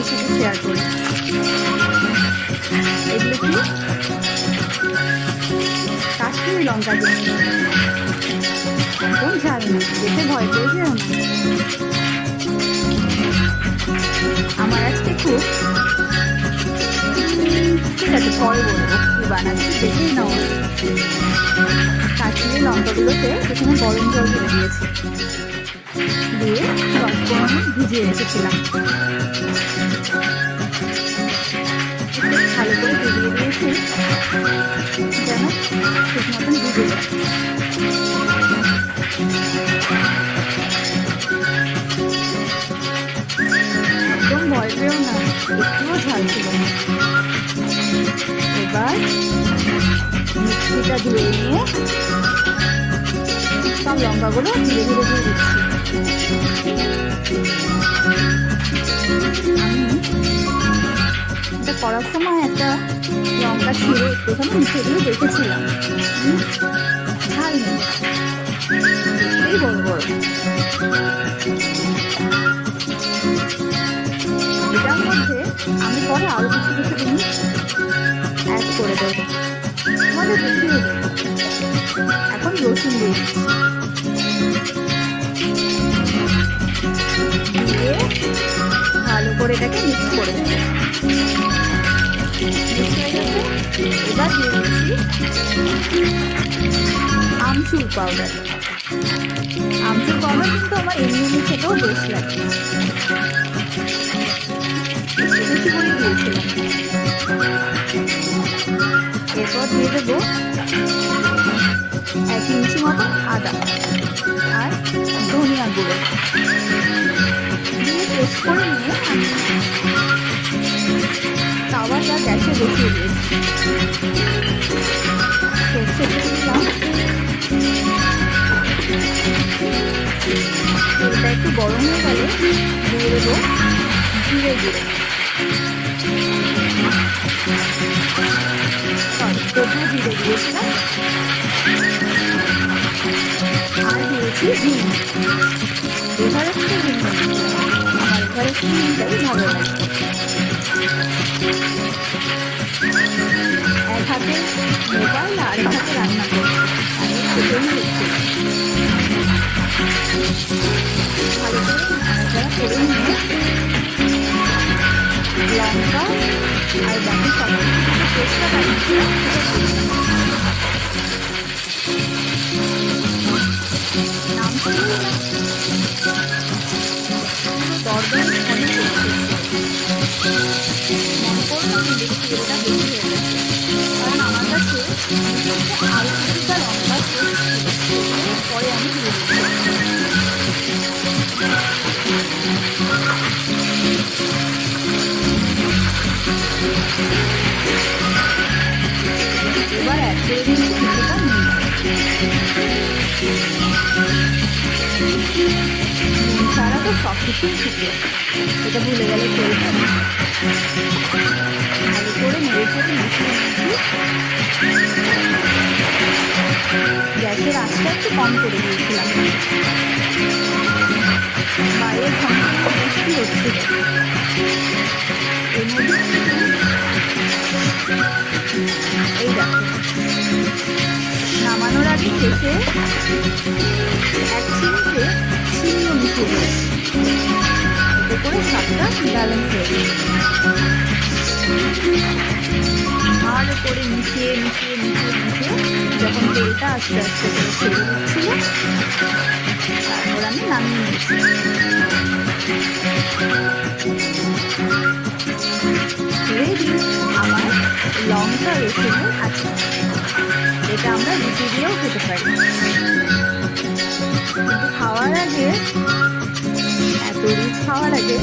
তোমাদের সাথে শেয়ার করি। এগুলো কি কাশ্মীরি লঙ্কা দিয়ে একদম ঝাল না, দেখে ভয় পেয়ে যেও না। আমার আজকে খুব ঠিক আছে, পরে বলবো কি বানাচ্ছি, দেখেই নাও। কাশ্মীরি লঙ্কাগুলোতে এখানে গরম জল দিয়ে দিয়েছি, দিয়ে 10-15 মিনিট ভিজিয়ে রেখেছিলাম। ভালো করে ভিজিয়ে দিয়েছি যেন ঠিক মতন ভিজে যায়। একদম ভয় পেও না, একটুও ঝাল ছিল না। এবার মিক্সিটা ধুয়ে নিয়ে সব লঙ্কাগুলো ধীরে ধীরে দিয়ে দিচ্ছি। আমি এটা করার সময় একটা লঙ্কা ছিঁড়ে একটুখানি মিশিয়ে দিয়ে দেখেছিলাম, ঝাল নেই, এই বড় বড়। এটার মধ্যে আমি পরে আরো কিছু কিছু জিনিস অ্যাড করে দেবো, তোমাদের দেখিয়ে দেবো। এখন রসুন দিয়ে দিয়ে ভালো করে এটাকে মিক্স করে দেবো। এবার দিয়ে দিচ্ছি আমচুর পাউডার। আমচুর পাউডার কিন্তু আমার এমনি খেতেও বেশ লাগে, বেশি করে দিয়েছিলাম। এরপর দিয়ে দেবো 1 ইঞ্চি মতো আদা আর ধনিয়া গুঁড়ো দিয়ে পেস্ট করে নিয়ে আমি তাওয়াটা গ্যাসে বসিয়ে দিয়েছি। দিলাম, তেলটা একটু গরম হয়ে গেলে দিয়ে দেবো জিরে গুঁড়ো, প্রথমে জিরে দিয়েছিলাম, আর দিয়েছি হিং। এবারে একটু হিং, আমার এবারে হিংটাই ভালো লাগে। এক হাতে মোবাইল আর এক হাতে রান্না করছি, আমি সেটাই দেখছি। ভালো করে নাড়াচাড়া করে নিয়ে লঙ্কা আর বাকি সব পেস্টটা বানিয়েছিলাম তরকারি অনেক মনে করলাম আমি দেখছি এটা বেশি হয়ে গেছে, কারণ আমার কাছে আরো কিছুটা লঙ্কা পরে আমি দিয়ে দিচ্ছি। এবার অ্যাড করে দিচ্ছি কিছুটা নুন। নুন ছাড়া তো সব কিছুই শুকনো, এটা ভুলে গেলে চলবে না। ভালো করে নেড়ে চেড়ে মিশিয়ে নিচ্ছি। গ্যাসের আঁচটা একটু কম করে দিয়েছিলাম, বাইরে ঘন্টা বৃষ্টি হচ্ছিল। এর মধ্যে এই দেখো নামানোর আগে শেষে 1 চিমটে চিনিও মিশিয়ে দিয়েছি, এতে করে স্বাদটা ব্যালেন্স হয়ে যাবে। ভালো করে মিশিয়ে মিশিয়ে মিশিয়ে মিশিয়ে যখন তেলটা আস্তে আস্তে করে ছেড়ে দিচ্ছিল, তারপর আমি নামিয়ে নিচ্ছি। রেডি আমার লঙ্কা রসুনের আচার। এটা আমরা রুটি দিয়েও খেতে পারি, কিন্তু খাওয়ার আগে, এত রিচ খাওয়ার আগে